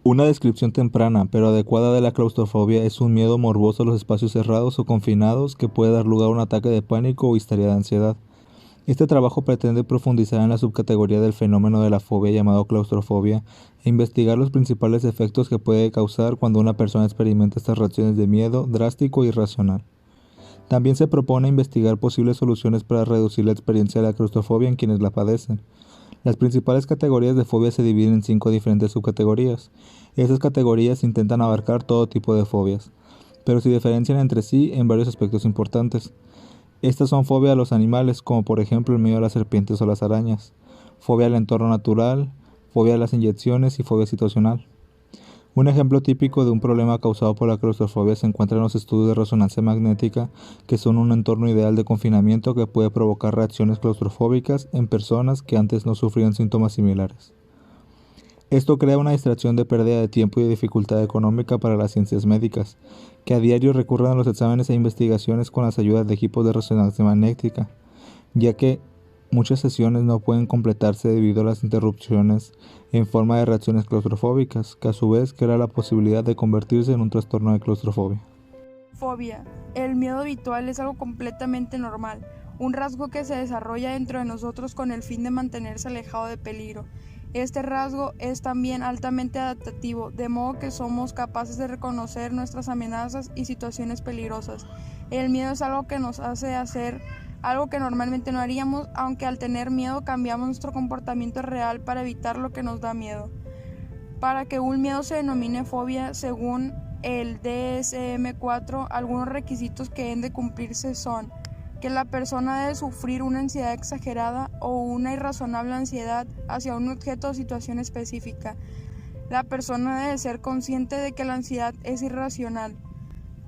Una descripción temprana, pero adecuada de la claustrofobia es un miedo morboso a los espacios cerrados o confinados que puede dar lugar a un ataque de pánico o histeria de ansiedad. Este trabajo pretende profundizar en la subcategoría del fenómeno de la fobia llamado claustrofobia e investigar los principales efectos que puede causar cuando una persona experimenta estas reacciones de miedo drástico e irracional. También se propone investigar posibles soluciones para reducir la experiencia de la claustrofobia en quienes la padecen. Las principales categorías de fobia se dividen en 5 diferentes subcategorías. Estas categorías intentan abarcar todo tipo de fobias, pero se diferencian entre sí en varios aspectos importantes. Estas son fobia a los animales, como por ejemplo el miedo a las serpientes o las arañas, fobia al entorno natural, fobia a las inyecciones y fobia situacional. Un ejemplo típico de un problema causado por la claustrofobia se encuentra en los estudios de resonancia magnética, que son un entorno ideal de confinamiento que puede provocar reacciones claustrofóbicas en personas que antes no sufrían síntomas similares. Esto crea una distracción de pérdida de tiempo y dificultad económica para las ciencias médicas, que a diario recurren a los exámenes e investigaciones con las ayudas de equipos de resonancia magnética, ya que muchas sesiones no pueden completarse debido a las interrupciones en forma de reacciones claustrofóbicas, que a su vez crea la posibilidad de convertirse en un trastorno de claustrofobia. Fobia. El miedo habitual es algo completamente normal, un rasgo que se desarrolla dentro de nosotros con el fin de mantenerse alejado de peligro. Este rasgo es también altamente adaptativo, de modo que somos capaces de reconocer nuestras amenazas y situaciones peligrosas. El miedo es algo que nos hace hacer algo que normalmente no haríamos, aunque al tener miedo cambiamos nuestro comportamiento real para evitar lo que nos da miedo. Para que un miedo se denomine fobia, según el DSM-4, algunos requisitos que deben de cumplirse son que la persona debe sufrir una ansiedad exagerada o una irrazonable ansiedad hacia un objeto o situación específica. La persona debe ser consciente de que la ansiedad es irracional.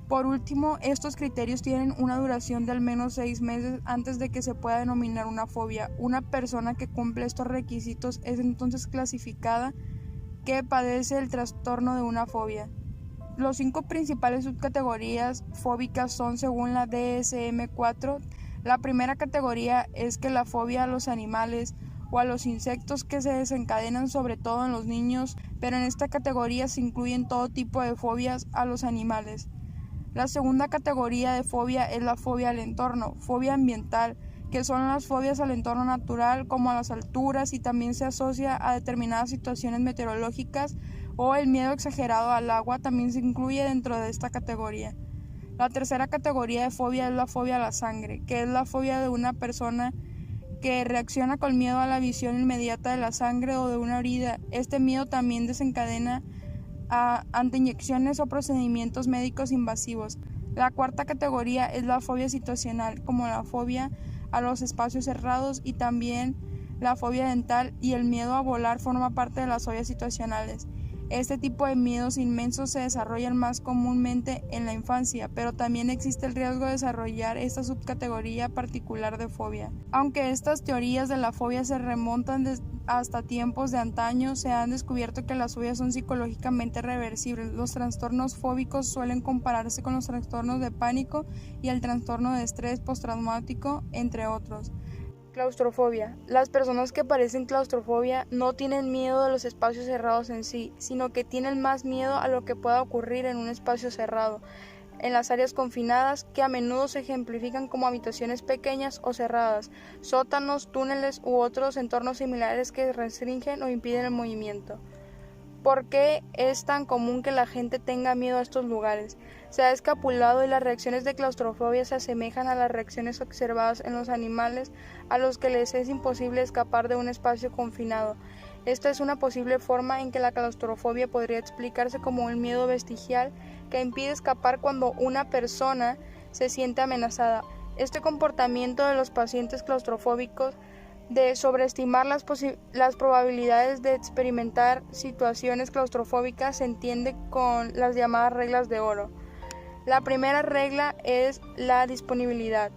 Por último, estos criterios tienen una duración de al menos 6 meses antes de que se pueda denominar una fobia. Una persona que cumple estos requisitos es entonces clasificada que padece el trastorno de una fobia. Los 5 principales subcategorías fóbicas son según la DSM-4. La primera categoría es que la fobia a los animales o a los insectos que se desencadenan sobre todo en los niños, pero en esta categoría se incluyen todo tipo de fobias a los animales. La segunda categoría de fobia es la fobia al entorno, fobia ambiental, que son las fobias al entorno natural como a las alturas y también se asocia a determinadas situaciones meteorológicas o el miedo exagerado al agua también se incluye dentro de esta categoría. La tercera categoría de fobia es la fobia a la sangre, que es la fobia de una persona que reacciona con miedo a la visión inmediata de la sangre o de una herida. Este miedo también desencadena ante inyecciones o procedimientos médicos invasivos. La cuarta categoría es la fobia situacional, como la fobia a los espacios cerrados y también la fobia dental y el miedo a volar forma parte de las fobias situacionales. Este tipo de miedos inmensos se desarrollan más comúnmente en la infancia, pero también existe el riesgo de desarrollar esta subcategoría particular de fobia. Aunque estas teorías de la fobia se remontan hasta tiempos de antaño, se han descubierto que las fobias son psicológicamente reversibles. Los trastornos fóbicos suelen compararse con los trastornos de pánico y el trastorno de estrés postraumático, entre otros. Claustrofobia. Las personas que padecen claustrofobia no tienen miedo de los espacios cerrados en sí, sino que tienen más miedo a lo que pueda ocurrir en un espacio cerrado, en las áreas confinadas, que a menudo se ejemplifican como habitaciones pequeñas o cerradas, sótanos, túneles u otros entornos similares que restringen o impiden el movimiento. ¿Por qué es tan común que la gente tenga miedo a estos lugares? Se ha escapulado y las reacciones de claustrofobia se asemejan a las reacciones observadas en los animales a los que les es imposible escapar de un espacio confinado. Esta es una posible forma en que la claustrofobia podría explicarse como un miedo vestigial que impide escapar cuando una persona se siente amenazada. Este comportamiento de los pacientes claustrofóbicos de sobreestimar las probabilidades de experimentar situaciones claustrofóbicas se entiende con las llamadas reglas de oro. La primera regla es la disponibilidad.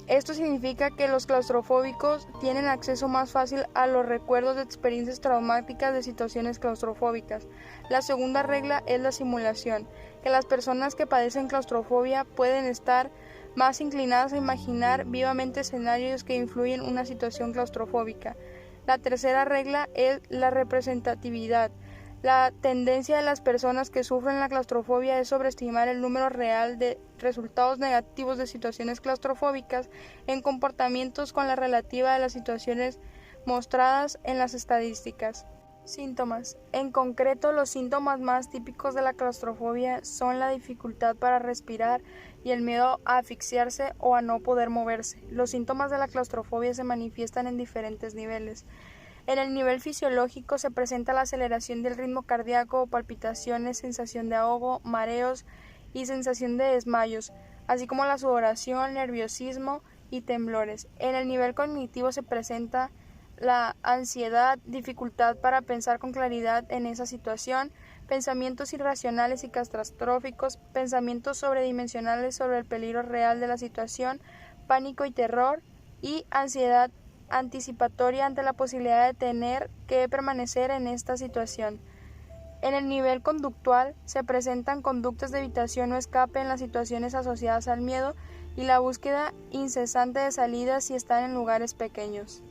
Esto significa que los claustrofóbicos tienen acceso más fácil a los recuerdos de experiencias traumáticas de situaciones claustrofóbicas. La segunda regla es la simulación, que las personas que padecen claustrofobia pueden estar más inclinadas a imaginar vivamente escenarios que influyen en una situación claustrofóbica. La tercera regla es la representatividad. La tendencia de las personas que sufren la claustrofobia es sobreestimar el número real de resultados negativos de situaciones claustrofóbicas en comportamientos con la relativa de las situaciones mostradas en las estadísticas. Síntomas. En concreto, los síntomas más típicos de la claustrofobia son la dificultad para respirar y el miedo a asfixiarse o a no poder moverse. Los síntomas de la claustrofobia se manifiestan en diferentes niveles. En el nivel fisiológico se presenta la aceleración del ritmo cardíaco, palpitaciones, sensación de ahogo, mareos y sensación de desmayos, así como la sudoración, nerviosismo y temblores. En el nivel cognitivo se presenta la ansiedad, dificultad para pensar con claridad en esa situación, pensamientos irracionales y catastróficos, pensamientos sobredimensionales sobre el peligro real de la situación, pánico y terror, y ansiedad anticipatoria ante la posibilidad de tener que permanecer en esta situación. En el nivel conductual se presentan conductas de evitación o escape en las situaciones asociadas al miedo y la búsqueda incesante de salidas si están en lugares pequeños.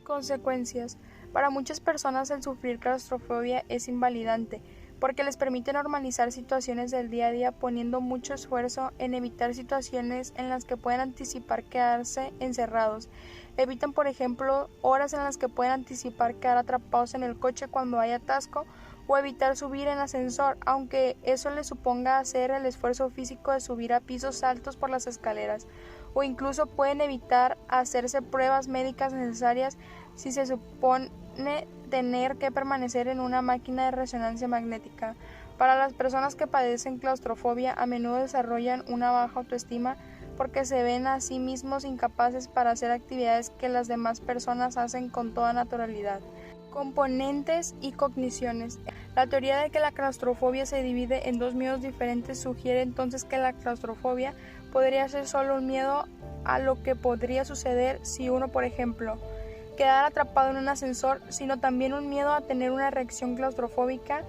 Consecuencias. Para muchas personas el sufrir claustrofobia es invalidante, porque les permite normalizar situaciones del día a día poniendo mucho esfuerzo en evitar situaciones en las que pueden anticipar quedarse encerrados. Evitan, por ejemplo, horas en las que pueden anticipar quedar atrapados en el coche cuando hay atasco o evitar subir en ascensor, aunque eso les suponga hacer el esfuerzo físico de subir a pisos altos por las escaleras, o incluso pueden evitar hacerse pruebas médicas necesarias si se supone tener que permanecer en una máquina de resonancia magnética. Para las personas que padecen claustrofobia, a menudo desarrollan una baja autoestima porque se ven a sí mismos incapaces para hacer actividades que las demás personas hacen con toda naturalidad. Componentes y cogniciones. La teoría de que la claustrofobia se divide en dos miedos diferentes sugiere entonces que la claustrofobia podría ser solo un miedo a lo que podría suceder si uno, por ejemplo, quedar atrapado en un ascensor, sino también un miedo a tener una reacción claustrofóbica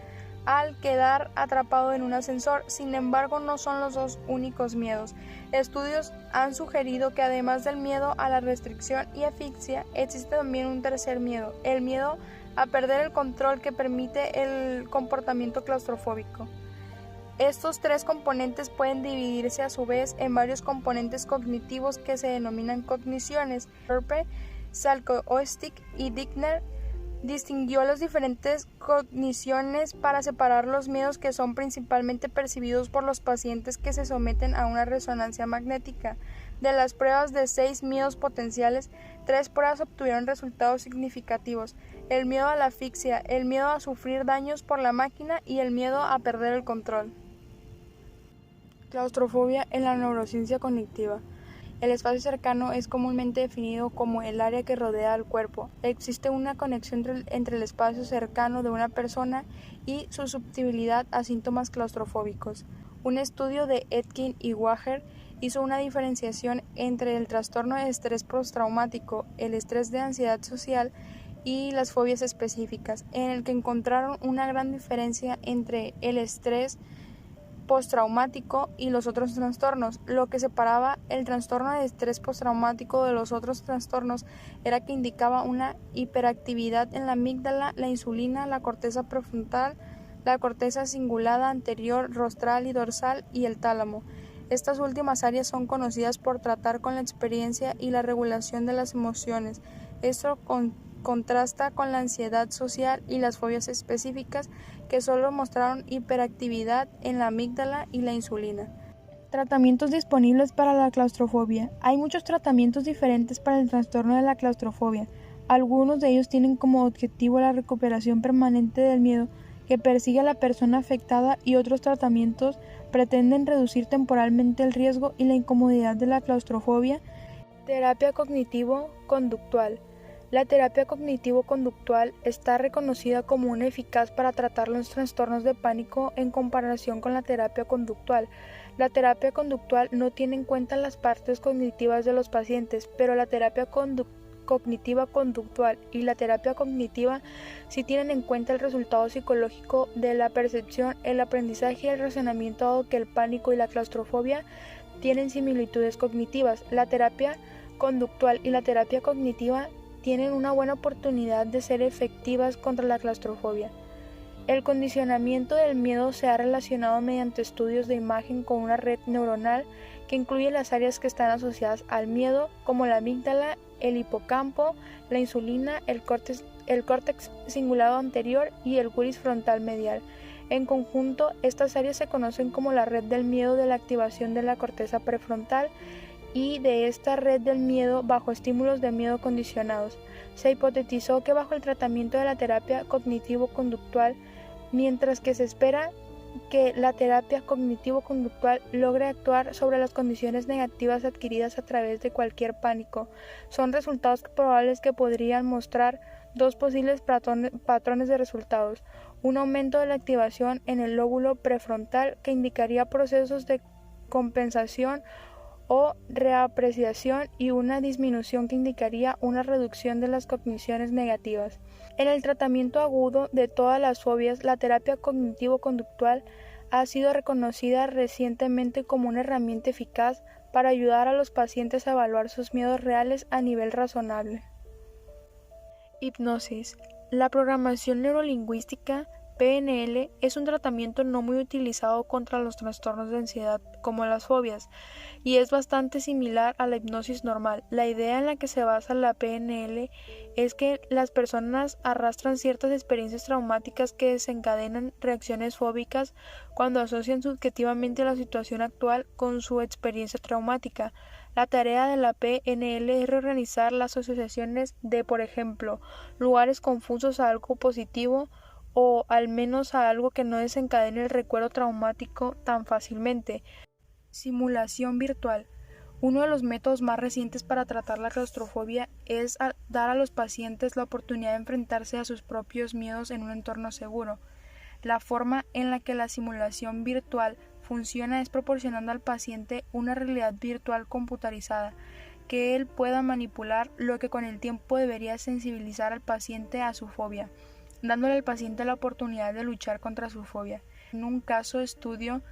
al quedar atrapado en un ascensor. Sin embargo, no son los dos únicos miedos. Estudios han sugerido que además del miedo a la restricción y asfixia, existe también un tercer miedo, el miedo a perder el control que permite el comportamiento claustrofóbico. Estos tres componentes pueden dividirse a su vez en varios componentes cognitivos que se denominan cogniciones. Salko-Oistic y Dickner distinguió las diferentes cogniciones para separar los miedos que son principalmente percibidos por los pacientes que se someten a una resonancia magnética. De las pruebas de 6 miedos potenciales, 3 pruebas obtuvieron resultados significativos: el miedo a la asfixia, el miedo a sufrir daños por la máquina y el miedo a perder el control. Claustrofobia en la neurociencia cognitiva. El espacio cercano es comúnmente definido como el área que rodea al cuerpo. Existe una conexión entre el espacio cercano de una persona y su susceptibilidad a síntomas claustrofóbicos. Un estudio de Etkin y Wager hizo una diferenciación entre el trastorno de estrés postraumático, el estrés de ansiedad social y las fobias específicas, en el que encontraron una gran diferencia entre el estrés postraumático y los otros trastornos. Lo que separaba el trastorno de estrés postraumático de los otros trastornos era que indicaba una hiperactividad en la amígdala, la insulina, la corteza prefrontal, la corteza cingulada anterior, rostral y dorsal y el tálamo. Estas últimas áreas son conocidas por tratar con la experiencia y la regulación de las emociones. Esto contrasta con la ansiedad social y las fobias específicas, que solo mostraron hiperactividad en la amígdala y la insulina. Tratamientos disponibles para la claustrofobia. Hay muchos tratamientos diferentes para el trastorno de la claustrofobia. Algunos de ellos tienen como objetivo la recuperación permanente del miedo que persigue a la persona afectada, y otros tratamientos pretenden reducir temporalmente el riesgo y la incomodidad de la claustrofobia. Terapia cognitivo-conductual. La terapia cognitivo-conductual está reconocida como una eficaz para tratar los trastornos de pánico en comparación con la terapia conductual. La terapia conductual no tiene en cuenta las partes cognitivas de los pacientes, pero la terapia cognitiva conductual y la terapia cognitiva sí tienen en cuenta el resultado psicológico de la percepción, el aprendizaje y el razonamiento, dado que el pánico y la claustrofobia tienen similitudes cognitivas. La terapia conductual y la terapia cognitiva tienen una buena oportunidad de ser efectivas contra la claustrofobia. El condicionamiento del miedo se ha relacionado mediante estudios de imagen con una red neuronal que incluye las áreas que están asociadas al miedo, como la amígdala, el hipocampo, la insulina, el córtex cingulado anterior y el guris frontal medial. En conjunto, estas áreas se conocen como la red del miedo de la activación de la corteza prefrontal y de esta red del miedo bajo estímulos de miedo condicionados. Se hipotetizó que bajo el tratamiento de la terapia cognitivo-conductual, mientras que se espera que la terapia cognitivo-conductual logre actuar sobre las condiciones negativas adquiridas a través de cualquier pánico, son resultados probables que podrían mostrar dos posibles patrones de resultados: un aumento de la activación en el lóbulo prefrontal que indicaría procesos de compensación o reapreciación y una disminución que indicaría una reducción de las cogniciones negativas. En el tratamiento agudo de todas las fobias, la terapia cognitivo-conductual ha sido reconocida recientemente como una herramienta eficaz para ayudar a los pacientes a evaluar sus miedos reales a nivel razonable. Hipnosis. La programación neurolingüística PNL es un tratamiento no muy utilizado contra los trastornos de ansiedad como las fobias y es bastante similar a la hipnosis normal. La idea en la que se basa la PNL es que las personas arrastran ciertas experiencias traumáticas que desencadenan reacciones fóbicas cuando asocian subjetivamente la situación actual con su experiencia traumática. La tarea de la PNL es reorganizar las asociaciones de, por ejemplo, lugares confusos a algo positivo o al menos a algo que no desencadene el recuerdo traumático tan fácilmente. Simulación virtual. Uno de los métodos más recientes para tratar la claustrofobia es dar a los pacientes la oportunidad de enfrentarse a sus propios miedos en un entorno seguro. La forma en la que la simulación virtual funciona es proporcionando al paciente una realidad virtual computarizada que él pueda manipular, lo que con el tiempo debería sensibilizar al paciente a su fobia, dándole al paciente la oportunidad de luchar contra su fobia. En un caso de estudio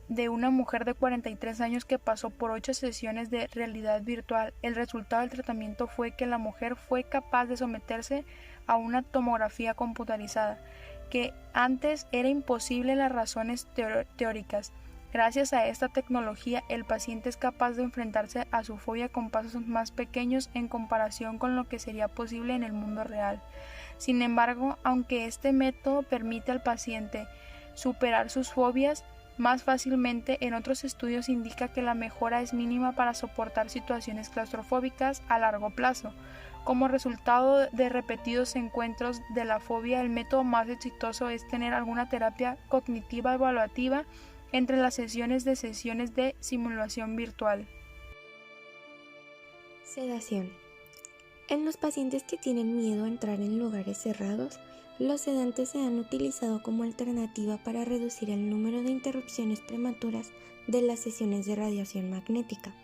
de una mujer de 43 años que pasó por 8 sesiones de realidad virtual, el resultado del tratamiento fue que la mujer fue capaz de someterse a una tomografía computarizada, que antes era imposible en las razones teóricas. Gracias a esta tecnología, el paciente es capaz de enfrentarse a su fobia con pasos más pequeños en comparación con lo que sería posible en el mundo real. Sin embargo, aunque este método permite al paciente superar sus fobias más fácilmente, en otros estudios indica que la mejora es mínima para soportar situaciones claustrofóbicas a largo plazo. Como resultado de repetidos encuentros de la fobia, el método más exitoso es tener alguna terapia cognitiva evaluativa entre las sesiones de simulación virtual. Sedación. En los pacientes que tienen miedo a entrar en lugares cerrados, los sedantes se han utilizado como alternativa para reducir el número de interrupciones prematuras de las sesiones de radiación magnética.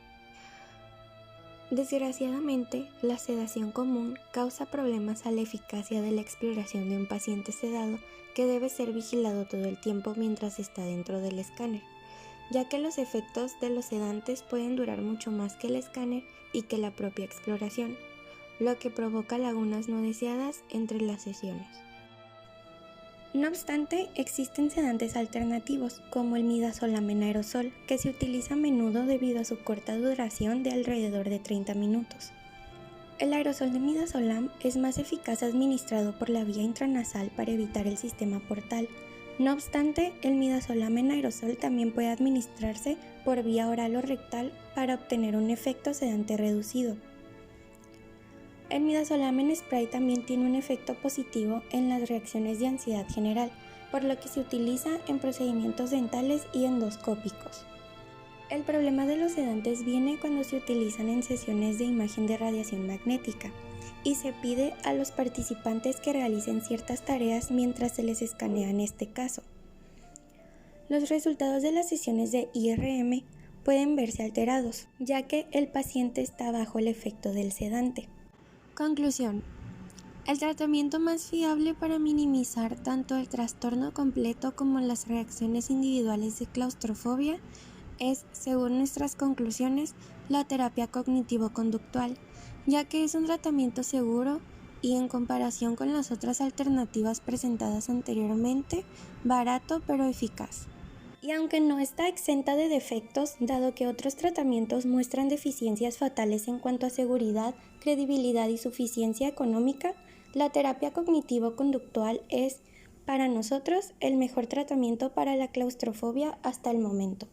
Desgraciadamente, la sedación común causa problemas a la eficacia de la exploración de un paciente sedado que debe ser vigilado todo el tiempo mientras está dentro del escáner, ya que los efectos de los sedantes pueden durar mucho más que el escáner y que la propia exploración, lo que provoca lagunas no deseadas entre las sesiones. No obstante, existen sedantes alternativos, como el midazolam en aerosol, que se utiliza a menudo debido a su corta duración de alrededor de 30 minutos. El aerosol de midazolam es más eficaz administrado por la vía intranasal para evitar el sistema portal. No obstante, el midazolam en aerosol también puede administrarse por vía oral o rectal para obtener un efecto sedante reducido. El midazolam en spray también tiene un efecto positivo en las reacciones de ansiedad general, por lo que se utiliza en procedimientos dentales y endoscópicos. El problema de los sedantes viene cuando se utilizan en sesiones de imagen de radiación magnética y se pide a los participantes que realicen ciertas tareas mientras se les escanea en este caso. Los resultados de las sesiones de IRM pueden verse alterados, ya que el paciente está bajo el efecto del sedante. Conclusión. El tratamiento más fiable para minimizar tanto el trastorno completo como las reacciones individuales de claustrofobia es, según nuestras conclusiones, la terapia cognitivo-conductual, ya que es un tratamiento seguro y en comparación con las otras alternativas presentadas anteriormente, barato pero eficaz. Y aunque no está exenta de defectos, dado que otros tratamientos muestran deficiencias fatales en cuanto a seguridad, credibilidad y suficiencia económica, la terapia cognitivo-conductual es, para nosotros, el mejor tratamiento para la claustrofobia hasta el momento.